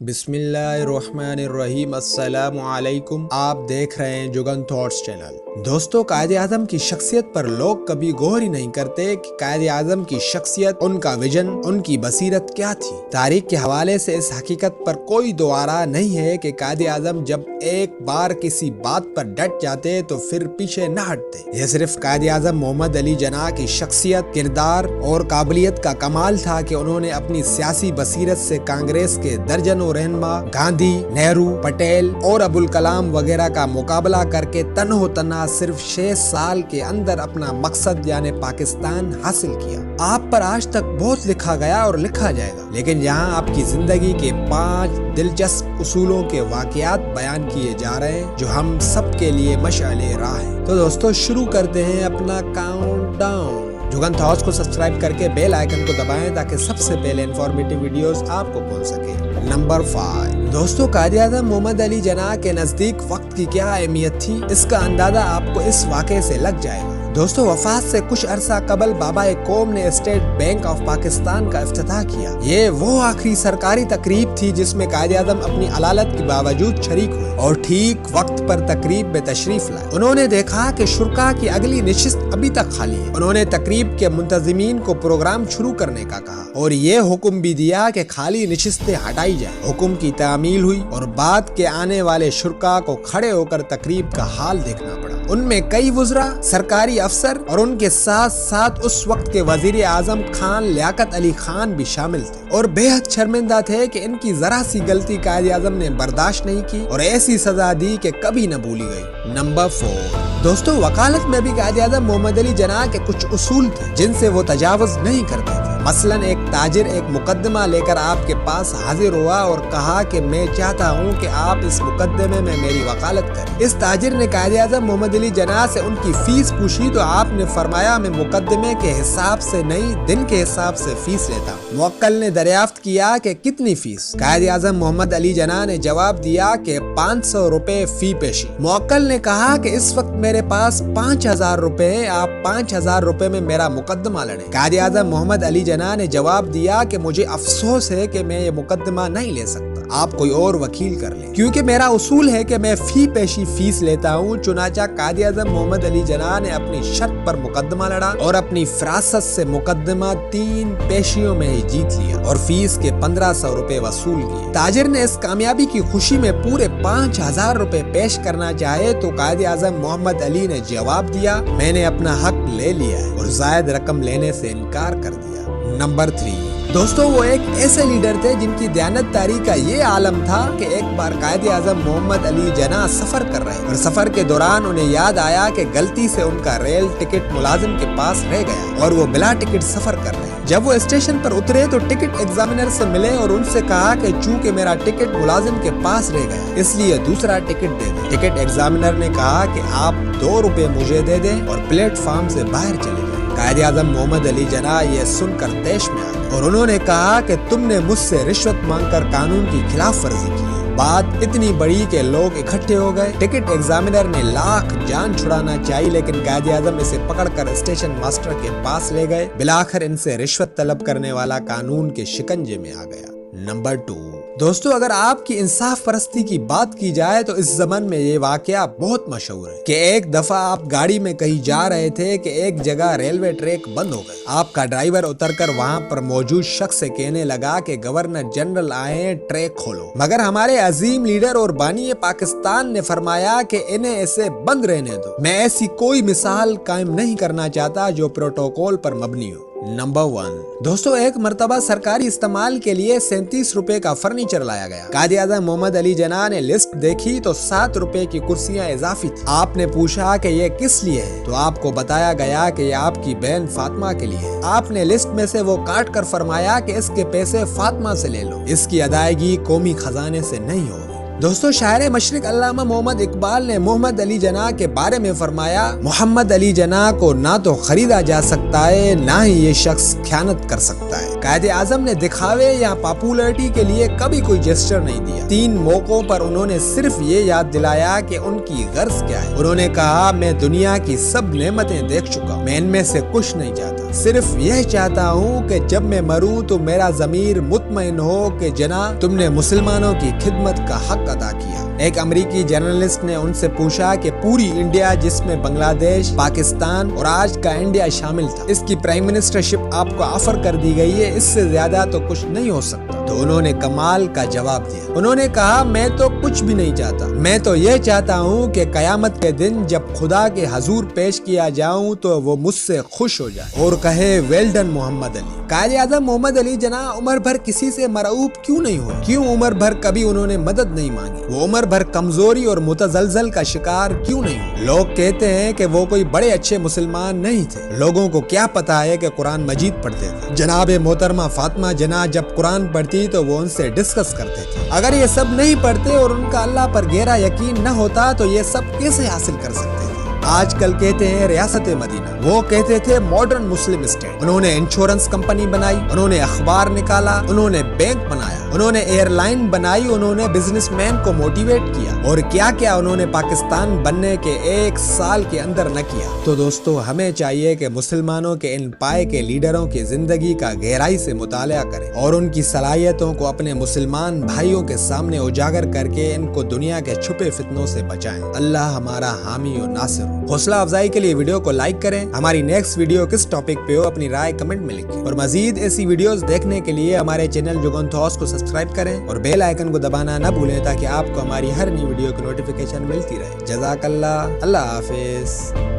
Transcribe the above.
बिस्मिल्लाहिर्रहमानिर्रहीम। अस्सलामु अलैकुम। आप देख रहे हैं जुगन थॉट्स चैनल। दोस्तों, कायद आज़म की शख्सियत पर लोग कभी गौर ही नहीं करते कि कायद आज़म की शख्सियत, उनका विजन, उनकी बसीरत क्या थी। तारीख के हवाले से इस हकीकत पर कोई दो आरा नहीं है कि कायद आज़म जब एक बार किसी बात पर डट जाते तो फिर पीछे न हटते। यह सिर्फ कायद आज़म मोहम्मद अली जिन्ना की शख्सियत, किरदार और काबिलियत का कमाल था कि उन्होंने अपनी सियासी बसीरत से कांग्रेस के दर्जनों रहनुमा, गांधी, नेहरू, पटेल और अबुल कलाम वगैरह का मुकाबला करके तन्हो तन्हा सिर्फ 6 साल के अंदर अपना मकसद यानी पाकिस्तान हासिल किया। आप पर आज तक बहुत लिखा गया और लिखा जाएगा, लेकिन यहाँ आपकी जिंदगी के 5 दिलचस्प उसूलों के वाक़यात बयान किए जा रहे हैं जो हम सब के लिए मशाले राह है। तो दोस्तों, शुरू करते हैं अपना काउंटडाउन। जुगन थॉट्स को सब्सक्राइब करके बेल आइकन को दबाएं ताकि सबसे पहले इन्फॉर्मेटिव वीडियोस आपको पहुंच सके। नंबर 5। दोस्तों, कायद आज़म मोहम्मद अली जिन्ना के नजदीक वक्त की क्या अहमियत थी, इसका अंदाजा आपको इस वाक़े से लग जाएगा। दोस्तों, वफात से कुछ अरसा कबल बाबा कौम ने स्टेट बैंक ऑफ पाकिस्तान का इफ्तिताह किया। ये वो आखिरी सरकारी तकरीब थी जिसमें कायद आज़म अपनी अलालत के बावजूद शरीक हुए और ठीक वक्त पर तकरीब में तशरीफ लाए। उन्होंने देखा कि शुरका की अगली नशिस्त अभी तक खाली है। उन्होंने तकरीब के मुंतजिमीन को प्रोग्राम शुरू करने का कहा और ये हुक्म भी दिया कि खाली नशिस्तें हटाई जाए। हुक्म की तामील हुई और बाद के आने वाले शुरका को खड़े होकर तकरीब का हाल देखना पड़ा। उनमें कई वुज़रा, सरकारी अफसर और उनके साथ साथ उस वक्त के वजीर आजम खान लियाकत अली खान भी शामिल थे और बेहद शर्मिंदा थे कि इनकी जरा सी गलती कायद आज़म ने बर्दाश्त नहीं की और ऐसी सजा दी कि कभी न भूली गई। नंबर 4। दोस्तों, वकालत में भी कायद आज़म मोहम्मद अली जिन्ना के कुछ उसूल थे जिनसे वो तजावुज नहीं करते थे। मसलन एक ताजिर एक मुकदमा लेकर आपके पास हाजिर हुआ और कहा कि मैं चाहता हूं कि आप इस मुकदमे में मेरी वकालत करें। इस ताजिर ने कायद आज़म मोहम्मद अली जिन्ना से उनकी फीस पूछी तो आपने फरमाया मैं मुकदमे के हिसाब से नहीं, दिन के हिसाब से फीस लेता हूं। मुवक्किल ने दरियाफ्त किया कि कितनी फीस। कायद आज़म मोहम्मद अली जिन्ना ने जवाब दिया कि 500 रुपए फी पेशी। मुवक्किल ने कहा कि इस वक्त मेरे पास 5000 रुपए है, आप 5000 रुपए में मेरा मुकदमा लड़े। कायद आज़म मोहम्मद अली जिन्ना ने जवाब दिया कि मुझे अफसोस है कि मैं ये मुकदमा नहीं ले सकता, आप कोई और वकील कर लें, क्योंकि मेरा उसूल है कि मैं फी पेशी फीस लेता हूँ। चुनाचा कायद आज़म मोहम्मद अली जिन्ना ने अपनी शर्त पर मुकदमा लड़ा और अपनी फरासत से मुकदमा 3 पेशियों में ही जीत लिया और फीस के 1500 रुपए वसूल किए। ताजिर ने इस कामयाबी की खुशी में पूरे 5000 रुपए पेश करना चाहे तो कायद आज़म मोहम्मद अली ने जवाब दिया मैंने अपना हक ले लिया है और जायद रकम लेने से इनकार कर दिया। नंबर 3। दोस्तों, वो एक ऐसे लीडर थे जिनकी दयानतदारी का ये आलम था कि एक बार कायद आज़म मोहम्मद अली जिन्ना सफर कर रहे और सफर के दौरान उन्हें याद आया कि गलती से उनका रेल टिकट मुलाजिम के पास रह गया और वो बिला टिकट सफर कर रहे हैं। जब वो स्टेशन पर उतरे तो टिकट एग्जामिनर से मिले और उनसे कहा कि चूंकि मेरा टिकट मुलाजिम के पास रह गया इसलिए दूसरा टिकट दे दें। टिकट एग्जामिनर ने कहा कि आप 2 रुपए मुझे दे दें और प्लेटफॉर्म से बाहर चले गए। कायद आज़म मोहम्मद अली जिन्ना ये सुनकर तैश में आ गए और उन्होंने कहा कि तुमने मुझसे रिश्वत मांगकर कानून की खिलाफ वर्जी की है। बात इतनी बड़ी कि लोग इकट्ठे हो गए। टिकट एग्जामिनर ने लाख जान छुड़ाना चाहिए, लेकिन कायद आज़म इसे पकड़कर स्टेशन मास्टर के पास ले गए। बिलाखिर इनसे रिश्वत तलब करने वाला कानून के शिकंजे में आ गया। नंबर 2। दोस्तों, अगर आपकी इंसाफ परस्ती की बात की जाए तो इस ज़मान में ये वाकया बहुत मशहूर है कि एक दफा आप गाड़ी में कहीं जा रहे थे कि एक जगह रेलवे ट्रैक बंद हो गए। आपका ड्राइवर उतरकर वहां पर मौजूद शख्स से कहने लगा कि गवर्नर जनरल आए हैं, ट्रैक खोलो। मगर हमारे अजीम लीडर और बानी पाकिस्तान ने फरमाया कि इन्हें ऐसे बंद रहने दो। मैं ऐसी कोई मिसाल कायम नहीं करना चाहता जो प्रोटोकॉल पर मबनी हो। नंबर 1। दोस्तों, एक मर्तबा सरकारी इस्तेमाल के लिए 37 रुपए का फर्नीचर लाया गया। कायद आज़म मोहम्मद अली जिन्ना ने लिस्ट देखी तो 7 रुपए की कुर्सियां इजाफी थी। आपने पूछा कि ये किस लिए है तो आपको बताया गया कि ये आपकी बहन फातिमा के लिए है। आपने लिस्ट में से वो काट कर फरमाया कि इसके पैसे फातिमा से ले लो, इसकी अदायगी कौमी खजाने से नहीं होगी। दोस्तों, शायर मशरिक अल्लामा मोहम्मद इकबाल ने मोहम्मद अली जिन्ना के बारे में फरमाया मोहम्मद अली जिन्ना को ना तो खरीदा जा सकता है ना ही ये शख्स ख्यानत कर सकता है। कायद आज़म ने दिखावे या पॉपुलैरिटी के लिए कभी कोई जेस्चर नहीं दिया। 3 मौकों पर उन्होंने सिर्फ ये याद दिलाया कि उनकी गर्ज क्या है। उन्होंने कहा मैं दुनिया की सब नेमतें देख चुका हूँ, मैं इनमें से कुछ नहीं चाहता। सिर्फ यह चाहता हूँ कि जब मैं मरूं तो मेरा ज़मीर मुतमईन हो कि जनाब तुमने मुसलमानों की खिदमत का हक अदा किया। एक अमेरिकी जर्नलिस्ट ने उनसे पूछा कि पूरी इंडिया जिसमें बांग्लादेश, पाकिस्तान और आज का इंडिया शामिल था, इसकी प्राइम मिनिस्टरशिप आपको ऑफर कर दी गई है, इससे ज्यादा तो कुछ नहीं हो सकता। तो उन्होंने कमाल का जवाब दिया। उन्होंने कहा, मैं तो कुछ भी नहीं चाहता, मैं तो ये चाहता हूँ कि कयामत के दिन जब खुदा के हजूर पेश किया जाऊँ तो वो मुझसे खुश हो जाए और कहे वेल डन मोहम्मद अली। कायदे आज़म मोहम्मद अली जना उम्र भर किसी से मरऊब क्यों नहीं हुए? क्यों उम्र भर कभी उन्होंने मदद नहीं मांगी? वो उम्र भर कमजोरी और मुतजलजल का शिकार क्यों नहीं हुए? लोग कहते हैं कि वो कोई बड़े अच्छे मुसलमान नहीं थे। लोगों को क्या पता है कि कुरान मजीद पढ़ते थे। जनाब मोहतरमा फातिमा जना जब कुरान पढ़ती तो वो उनसे डिस्कस करते थे। अगर ये सब नहीं पढ़ते और उनका अल्लाह पर गहरा यकीन न होता तो ये सब कैसे हासिल कर सकते थे? आजकल कहते हैं रियासत मदीना, वो कहते थे मॉडर्न मुस्लिम स्टेट। उन्होंने इंश्योरेंस कंपनी बनाई, उन्होंने अखबार निकाला, उन्होंने बैंक बनाया, उन्होंने एयरलाइन बनाई, उन्होंने बिजनेसमैन को मोटिवेट किया और क्या क्या उन्होंने पाकिस्तान बनने के 1 साल के अंदर न किया। तो दोस्तों हमें चाहिए कि मुसलमानों के इन पाए के लीडरों की जिंदगी का गहराई से मुताला करें और उनकी सलाहियतों को अपने मुसलमान भाइयों के सामने उजागर करके इनको दुनिया के छुपे फितनों से बचाएं। अल्लाह हमारा हामी और नासिर। हौसला अफजाई के लिए वीडियो को लाइक करें। हमारी नेक्स्ट वीडियो किस टॉपिक पे हो अपनी राय कमेंट में लिखें और मजीद ऐसी वीडियोस देखने के लिए हमारे चैनल जुगन थॉट्स को सब्सक्राइब करें और बेल आइकन को दबाना न भूलें ताकि आपको हमारी हर नई वीडियो की नोटिफिकेशन मिलती रहे। जज़ाकल्लाह, अल्लाह हाफिज।